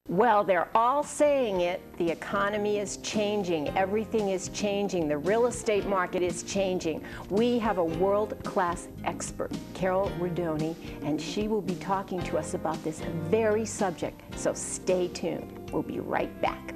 Well, they're all saying it. The economy is changing. Everything is changing. The real estate market is changing. We have a world-class expert, Carole Rodoni, and she will be talking to us about this very subject. So stay tuned. We'll be right back.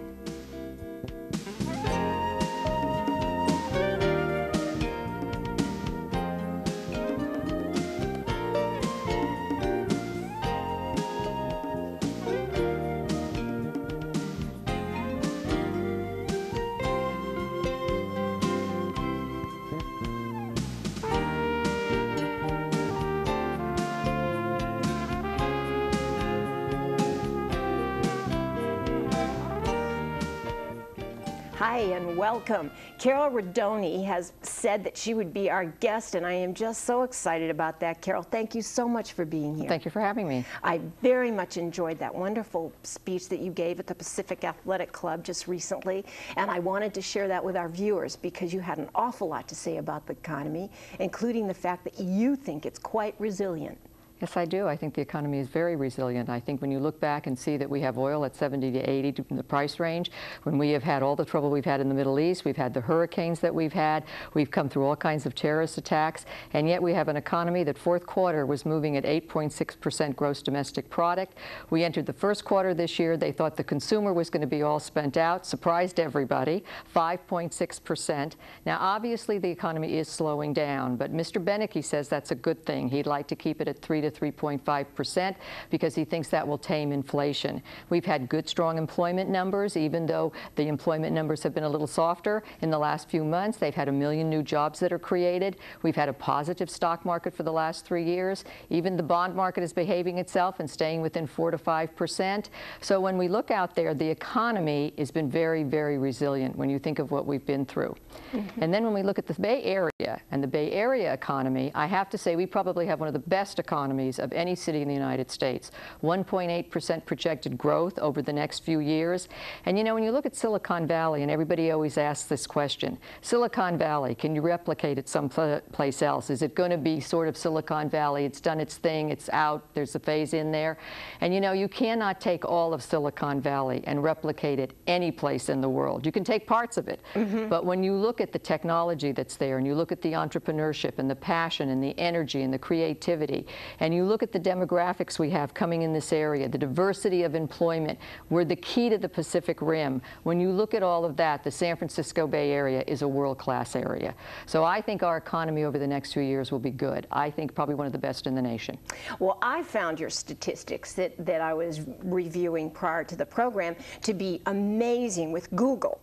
Hi and welcome. Carole Rodoni has said that she would be our guest, and I am just so excited about that. Carole, thank you so much for being here. Thank you for having me. I very much enjoyed that wonderful speech that you gave at the Pacific Athletic Club just recently, and I wanted to share that with our viewers because you had an awful lot to say about the economy, including the fact that you think it's quite resilient. Yes, I do. I think the economy is very resilient. I think when you look back and see that we have oil at 70 to 80 in the price range, when we have had all the trouble we've had in the Middle East, we've had the hurricanes that we've come through all kinds of terrorist attacks, and yet we have an economy that fourth quarter was moving at 8.6% gross domestic product. We entered the first quarter this year. They thought the consumer was going to be all spent out, surprised everybody, 5.6%. Now, obviously, the economy is slowing down, but Mr. Beneke says that's a good thing. He'd like to keep it at 3 to 3.5% because he thinks that will tame inflation. We've had good, strong employment numbers, even though the employment numbers have been a little softer in the last few months. They've had 1 million new jobs that are created. We've had a positive stock market for the last 3 years. Even the bond market is behaving itself and staying within 4 to 5%. So when we look out there, the economy has been very, very resilient when you think of what we've been through. And then when we look at the Bay Area and the Bay Area economy, I have to say we probably have one of the best economies of any city in the United States. 1.8% projected growth over the next few years. And you know, when you look at Silicon Valley, and everybody always asks this question, Silicon Valley, can you replicate it someplace else? Is it going to be sort of Silicon Valley? It's done its thing, it's out, there's a phase in there. And you know, you cannot take all of Silicon Valley and replicate it any place in the world. You can take parts of it. But when you look at the technology that's there, and you look at the entrepreneurship and the passion and the energy and the creativity, and you look at the demographics we have coming in this area, the diversity of employment, we're the key to the Pacific Rim. When you look at all of that, the San Francisco Bay Area is a world-class area. So I think our economy over the next few years will be good. I think probably one of the best in the nation. Well, I found your statistics that I was reviewing prior to the program to be amazing with Google.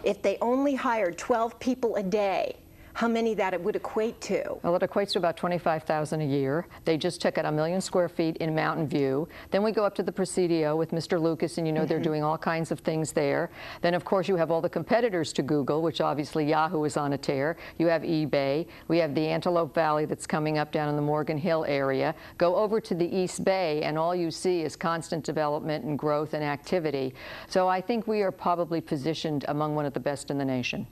If they only hired 12 people a day, how many that it would equate to? Well, it equates to about 25,000 a year. They just took out 1 million square feet in Mountain View. Then we go up to the Presidio with Mr. Lucas, and you know they're doing all kinds of things there. Then, of course, you have all the competitors to Google, which obviously Yahoo is on a tear. You have eBay. We have the Antelope Valley that's coming up down in the Morgan Hill area. Go over to the East Bay, and all you see is constant development and growth and activity. So I think we are probably positioned among one of the best in the nation.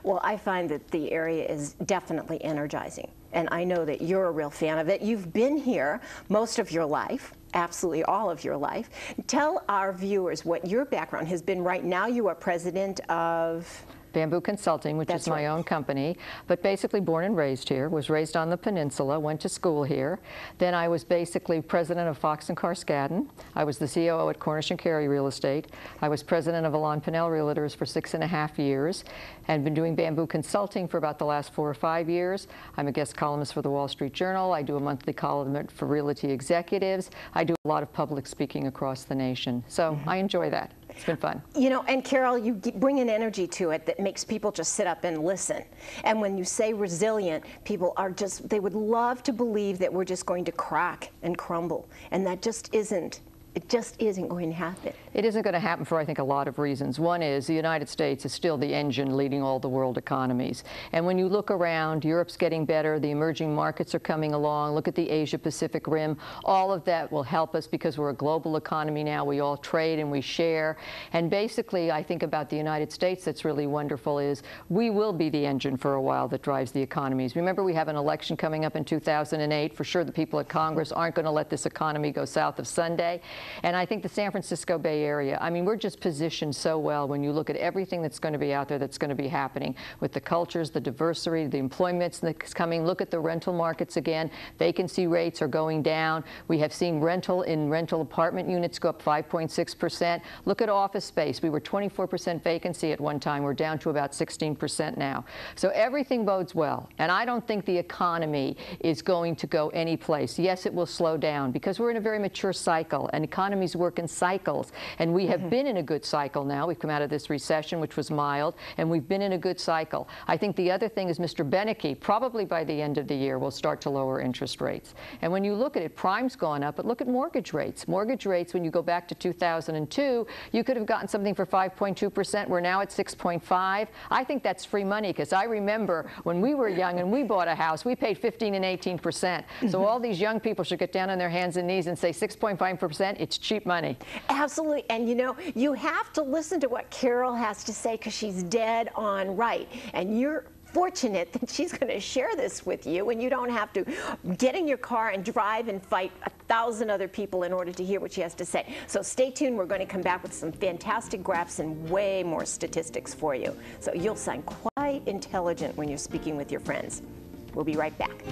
Well, I find that the area is definitely energizing, and I know that you're a real fan of it. You've been here most of your life, absolutely all of your life. Tell our viewers what your background has been. Right now you are president of Bamboo Consulting, which is my own company, but basically born and raised here, was raised on the peninsula, went to school here. Then I was basically president of Fox & Carskadden. I was the COO at Cornish & Carey Real Estate. I was president of Alon Pinnell Realtors for 6.5 years and been doing Bamboo Consulting for about the last 4 or 5 years. I'm a guest columnist for the Wall Street Journal. I do a monthly column for Realty Executives. I do a lot of public speaking across the nation. So I enjoy that. It's been fun. You know, and Carole, you bring an energy to it that makes people just sit up and listen. And when you say resilient, people are just, they would love to believe that we're just going to crack and crumble. And that just isn't. It just isn't going to happen. It isn't going to happen for, I think, a lot of reasons. One is the United States is still the engine leading all the world economies. And when you look around, Europe's getting better, the emerging markets are coming along, look at the Asia-Pacific Rim. All of that will help us because we're a global economy now. We all trade and we share. And basically, I think about the United States that's really wonderful is we will be the engine for a while that drives the economies. Remember, we have an election coming up in 2008. For sure, the people at Congress aren't going to let this economy go south of Sunday. And I think the San Francisco Bay Area, I mean, we're just positioned so well when you look at everything that's going to be out there that's going to be happening with the cultures, the diversity, the employment that's coming. Look at the rental markets again. Vacancy rates are going down. We have seen rental apartment units go up 5.6%. Look at office space. We were 24% vacancy at one time. We're down to about 16% now. So everything bodes well. And I don't think the economy is going to go any place. Yes, it will slow down because we're in a very mature cycle, and economies work in cycles. And we have been in a good cycle now. We've come out of this recession, which was mild, and we've been in a good cycle. I think the other thing is Mr. Beneke, probably by the end of the year, will start to lower interest rates. And when you look at it, prime's gone up, but look at mortgage rates. Mortgage rates, when you go back to 2002, you could have gotten something for 5.2%. We're now at 6.5. I think that's free money, because I remember when we were young and we bought a house, we paid 15 and 18%. So all these young people should get down on their hands and knees and say 6.5%, it's cheap money. Absolutely. And you know, you have to listen to what Carole has to say, because she's dead on right. And you're fortunate that she's going to share this with you, and you don't have to get in your car and drive and fight 1,000 other people in order to hear what she has to say. So stay tuned. We're going to come back with some fantastic graphs and way more statistics for you. So you'll sound quite intelligent when you're speaking with your friends. We'll be right back.